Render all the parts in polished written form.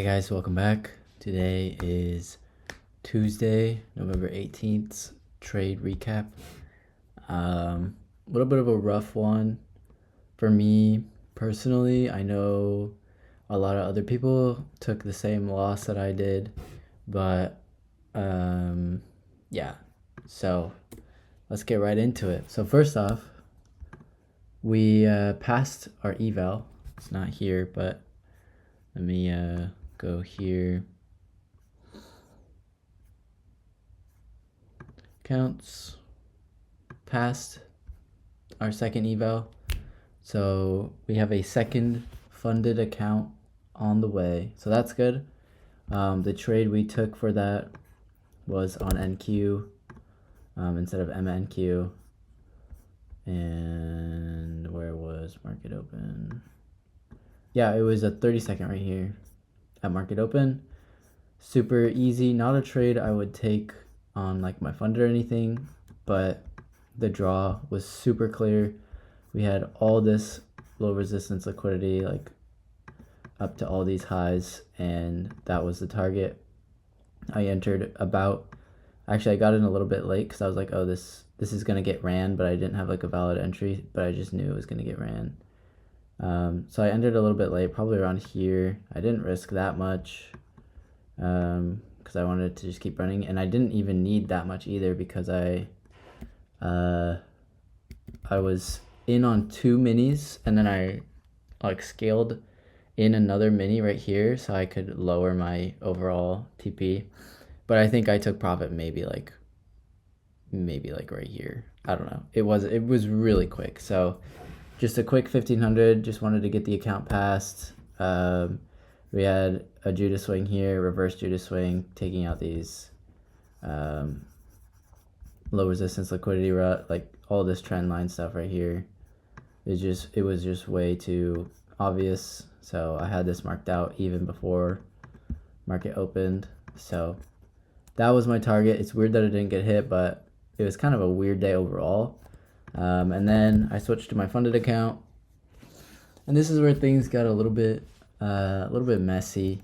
guys, welcome back. Today is Tuesday, November 18th, trade recap. A little bit of a rough one for me personally. I know a lot of other people took the same loss that I did, but yeah, so let's get right into it. So first off, we passed our eval. It's not here, but let me go here. Accounts. Passed our second eval. So we have a second funded account on the way. So that's good. The trade we took for that was on NQ instead of MNQ. And where was market open? Yeah, it was a 30-second right here at market open. Super easy. Not a trade I would take on like my fund or anything, but the draw was super clear. We had all this low resistance liquidity, like up to all these highs, and that was the target. I entered actually I got in a little bit late because I was like, oh, this is gonna get ran, but I didn't have like a valid entry, but I just knew it was gonna get ran. So I entered a little bit late, probably around here. I didn't risk that much because I wanted to just keep running, and I didn't even need that much either because I was in on 2 minis, and then I like scaled in another mini right here so I could lower my overall TP. But I think I took profit maybe like right here. I don't know. It was really quick. So just a quick 1500. Just wanted to get the account passed. We had a Judas swing here, reverse Judas swing, taking out these low resistance liquidity rut, like all this trend line stuff right here. It was just way too obvious. So I had this marked out even before market opened. So that was my target. It's weird that it didn't get hit, but it was kind of a weird day overall. And then I switched to my funded account, and this is where things got a little bit messy.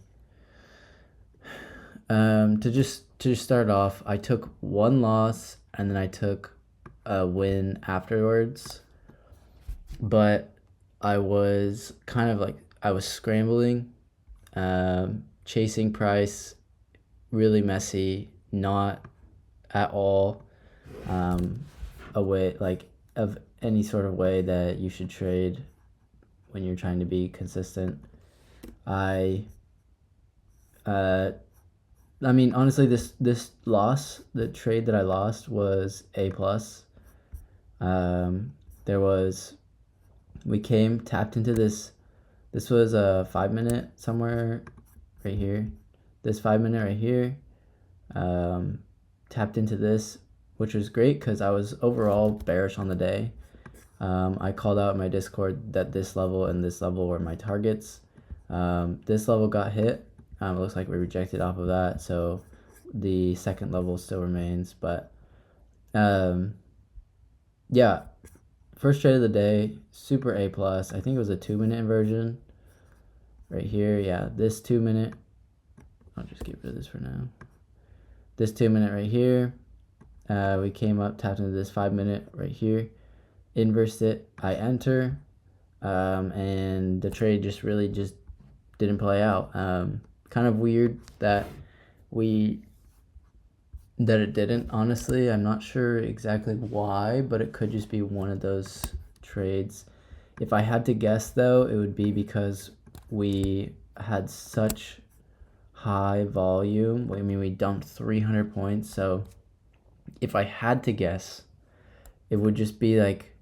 To just start off, I took one loss and then I took a win afterwards, but I was kind of like, I was scrambling, chasing price, really messy, not at all a way like of any sort of way that you should trade when you're trying to be consistent. I mean, honestly, this loss, the trade that I lost, was A+. We tapped into this. This was a 5-minute somewhere right here. This 5-minute right here. Tapped into this, which was great because I was overall bearish on the day. I called out in my Discord that this level and this level were my targets. This level got hit. It looks like we rejected off of that, so the second level still remains. But yeah, first trade of the day, super A+. I think it was a 2-minute inversion right here. Yeah, this 2-minute. I'll just get rid of this for now. This 2-minute right here. We came up, tapped into this 5-minute right here, inversed it. I enter, and the trade just didn't play out. Kind of weird that it didn't, honestly. I'm not sure exactly why, but it could just be one of those trades. If I had to guess though, it would be because we had such high volume. I mean, we dumped 300 points, so if I had to guess, it would just be like,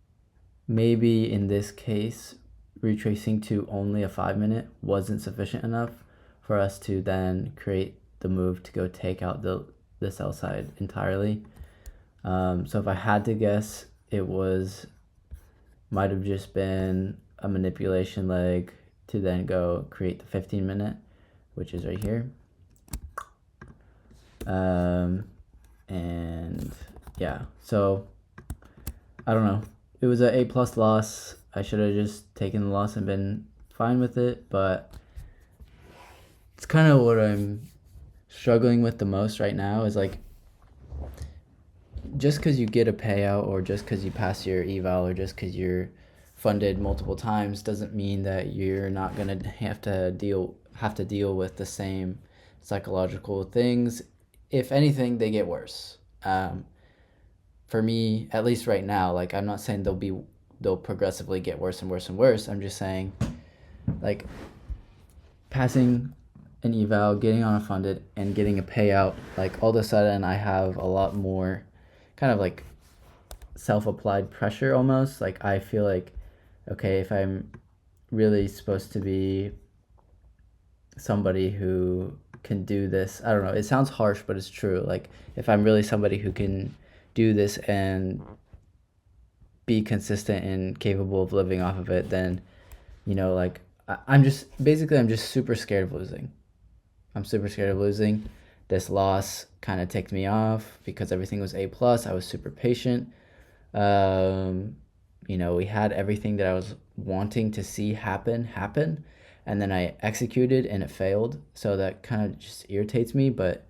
maybe in this case, retracing to only a 5-minute wasn't sufficient enough for us to then create the move to go take out the sell side entirely. So if I had to guess, it might have just been a manipulation leg to then go create the 15-minute, which is right here. And yeah, so I don't know. It was an A+ loss. I should have just taken the loss and been fine with it, but it's kind of what I'm struggling with the most right now is like, just because you get a payout or just because you pass your eval or just because you're funded multiple times doesn't mean that you're not going to have to deal with the same psychological things. If anything, they get worse. For me, at least right now, like, I'm not saying they'll progressively get worse and worse and worse. I'm just saying, like, passing an eval, getting on a funded, and getting a payout, like, all of a sudden I have a lot more kind of like self-applied pressure almost. Like, I feel like, okay, if I'm really supposed to be somebody who can do this, I don't know, it sounds harsh, but it's true. Like, if I'm really somebody who can do this and be consistent and capable of living off of it, then, like, I'm just super scared of losing. I'm super scared of losing. This loss kind of ticked me off because everything was A plus. I was super patient. We had everything that I was wanting to see happen, and then I executed and it failed. So that kind of just irritates me. But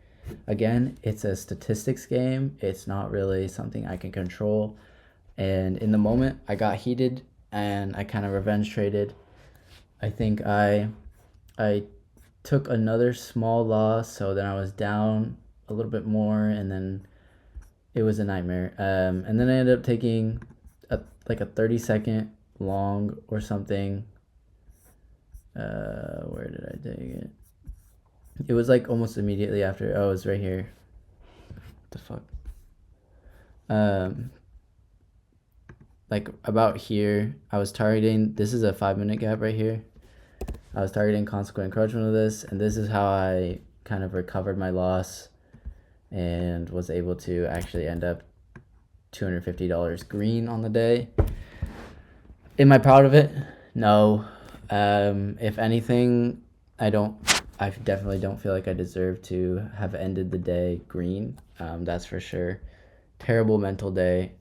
again, it's a statistics game. It's not really something I can control. And in the moment, I got heated and I kind of revenge traded. I think I took another small loss, so then I was down a little bit more, and then it was a nightmare. And then I ended up taking a 30-second long or something. Where did I take it? It was like almost immediately after. Oh, it was right here. What the fuck? Like about here, I was targeting. This is a 5-minute gap right here. I was targeting consequent encroachment of this, and this is how I kind of recovered my loss and was able to actually end up $250 green on the day. Am I proud of it? No. If anything, I definitely don't feel like I deserve to have ended the day green. That's for sure. Terrible mental day.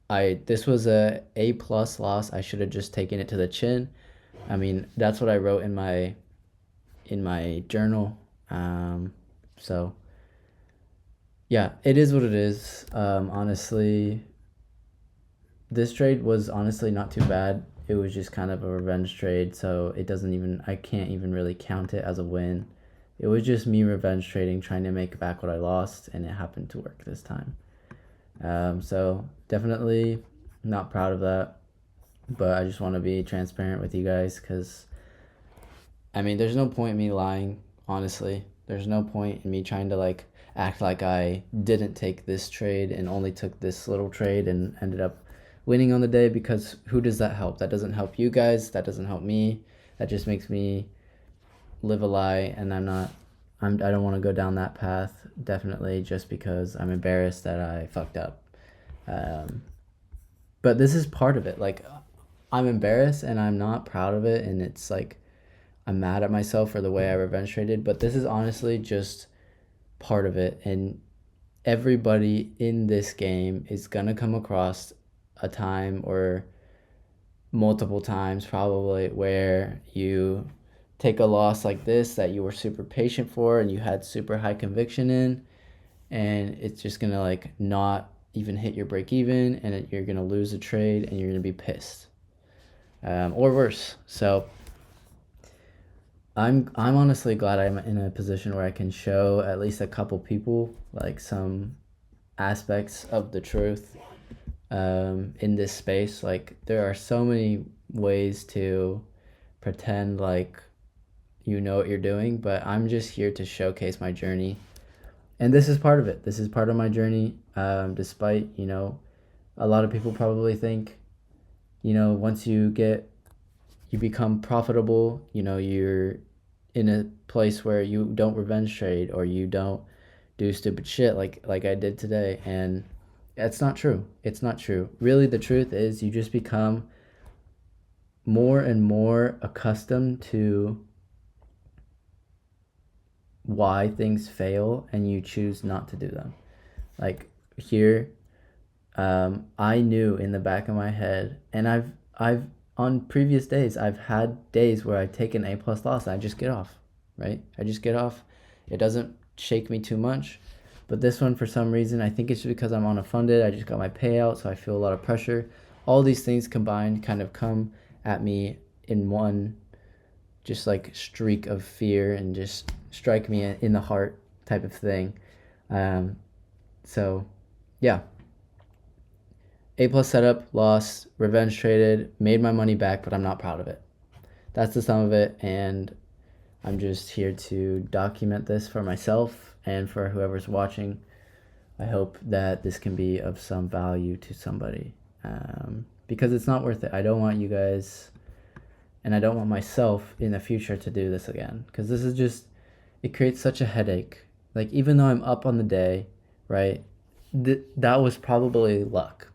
This was a A+ loss. I should have just taken it to the chin. I mean, that's what I wrote in my journal. So yeah, it is what it is. Honestly, this trade was honestly not too bad. It was just kind of a revenge trade, so I can't even really count it as a win. It was just me revenge trading, trying to make back what I lost, and it happened to work this time. So definitely not proud of that. But I just want to be transparent with you guys because, I mean, there's no point in me lying, honestly. There's no point in me trying to, like, act like I didn't take this trade and only took this little trade and ended up winning on the day, because who does that help? That doesn't help you guys. That doesn't help me. That just makes me live a lie, and I don't want to go down that path, definitely, just because I'm embarrassed that I fucked up. But this is part of it. Like, I'm embarrassed and I'm not proud of it, and it's like I'm mad at myself for the way I revenge traded, but this is honestly just part of it. And everybody in this game is gonna come across a time, or multiple times probably, where you take a loss like this that you were super patient for and you had super high conviction in, and it's just gonna like not even hit your break even, and you're gonna lose a trade and you're gonna be pissed. Or worse. So I'm honestly glad I'm in a position where I can show at least a couple people like some aspects of the truth in this space. Like, there are so many ways to pretend like you know what you're doing, but I'm just here to showcase my journey, and this is part of it. This is part of my journey. Despite, a lot of people probably think, once you become profitable, you're in a place where you don't revenge trade or you don't do stupid shit like I did today. And it's not true. It's not true. Really, the truth is you just become more and more accustomed to why things fail and you choose not to do them. Like here, I knew in the back of my head, and I've on previous days, I've had days where I take an A+ loss and I just get off. right? I just get off. It doesn't shake me too much. But this one, for some reason, I think it's because I'm unfunded. I just got my payout, so I feel a lot of pressure. All these things combined kind of come at me in one just like streak of fear and just strike me in the heart type of thing. So yeah, A plus setup, lost, revenge traded, made my money back, but I'm not proud of it. That's the sum of it, and I'm just here to document this for myself and for whoever's watching. I hope that this can be of some value to somebody, because it's not worth it. I don't want you guys, and I don't want myself in the future to do this again, because this is just, it creates such a headache. Like, even though I'm up on the day, right, that was probably luck.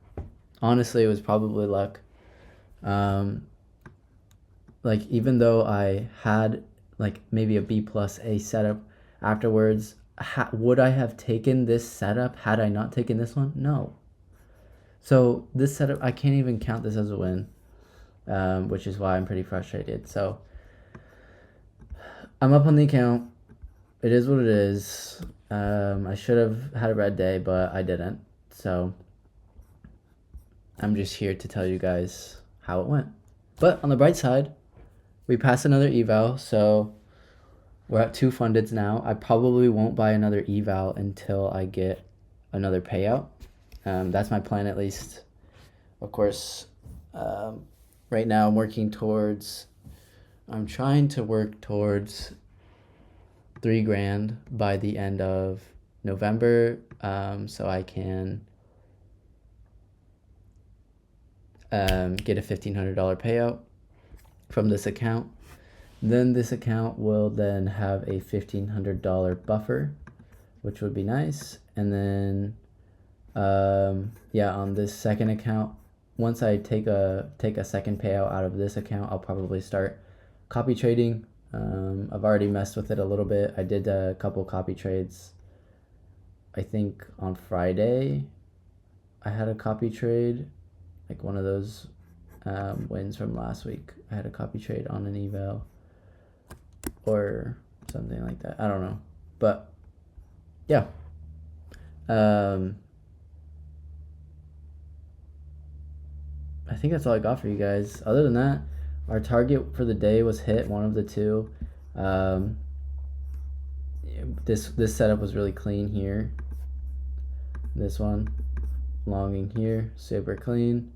Honestly, it was probably luck. Like, even though I had like maybe a B plus A setup afterwards, would I have taken this setup had I not taken this one? No. So this setup, I can't even count this as a win, which is why I'm pretty frustrated. So I'm up on the account. It is what it is. I should have had a red day, but I didn't. So I'm just here to tell you guys how it went. But on the bright side, we passed another eval, so we're at 2 fundeds now. I probably won't buy another eval until I get another payout. That's my plan, at least. Of course, right now I'm trying to work towards $3,000 by the end of November, so I can get a $1,500 payout from this account. Then this account will then have a $1,500 buffer, which would be nice. And then yeah, on this second account, once I take a second payout out of this account, I'll probably start copy trading. I've already messed with it a little bit. I did a couple copy trades. I think on Friday I had a copy trade, like one of those wins from last week. I had a copy trade on an eval or something like that. I don't know, but yeah. I think that's all I got for you guys. Other than that, our target for the day was hit, one of the two. This setup was really clean here. This one, longing here, super clean.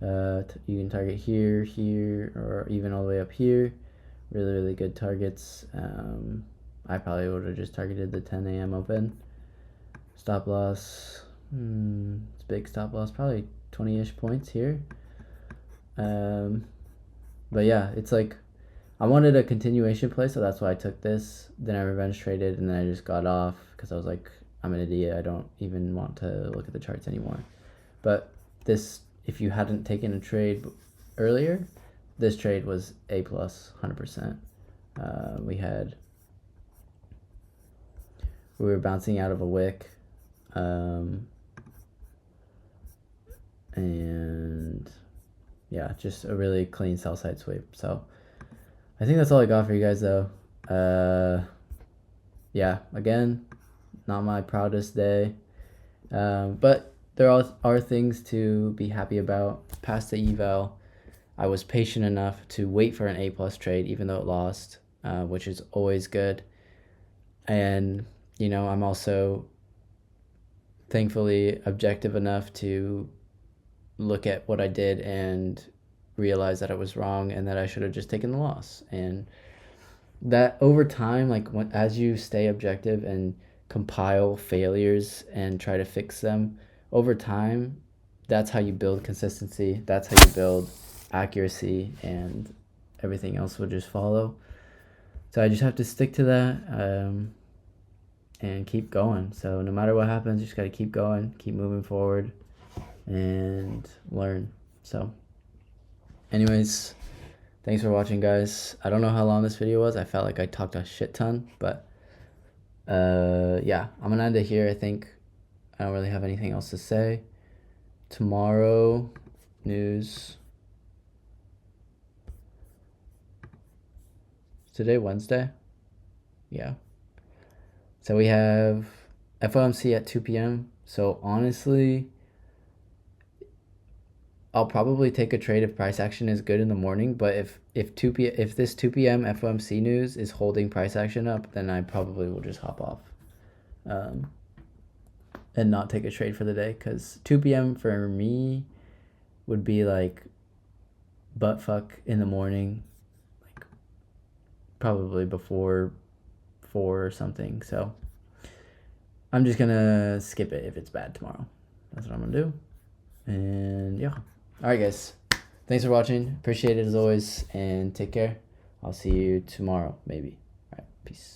You can target here, here, or even all the way up here. Really, really good targets. I probably would have just targeted the 10 a.m. open. Stop loss, it's big stop loss, probably 20-ish points here. But yeah, it's like I wanted a continuation play, so that's why I took this. Then I revenge traded, and then I just got off because I was like, I'm an idiot. I don't even want to look at the charts anymore. But this, if you hadn't taken a trade earlier, this trade was A plus, 100%. We were bouncing out of a wick, and yeah, just a really clean sell side sweep. So I think that's all I got for you guys, though. Yeah, again, not my proudest day, but there are things to be happy about. Past the eval, I was patient enough to wait for an A plus trade, even though it lost, which is always good. And you know, I'm also thankfully objective enough to look at what I did and realize that I was wrong and that I should have just taken the loss. And that over time, like as you stay objective and compile failures and try to fix them over time, that's how you build consistency. That's how you build accuracy, and everything else will just follow. So I just have to stick to that, and keep going. So no matter what happens, you just got to keep going, keep moving forward, and learn. So anyways, thanks for watching, guys. I don't know how long this video was. I felt like I talked a shit ton, but yeah, I'm gonna end it here. I think I don't really have anything else to say. Tomorrow, news. Is today Wednesday? Yeah. So we have FOMC at 2 p.m. So honestly, I'll probably take a trade if price action is good in the morning. But if this 2 p.m. FOMC news is holding price action up, then I probably will just hop off, and not take a trade for the day. Because 2 p.m. for me would be like butt fuck in the morning, like probably before 4 or something. So I'm just gonna skip it if it's bad tomorrow. That's what I'm gonna do. And yeah. Alright guys. Thanks for watching. Appreciate it as always, and take care. I'll see you tomorrow, maybe. Alright, peace.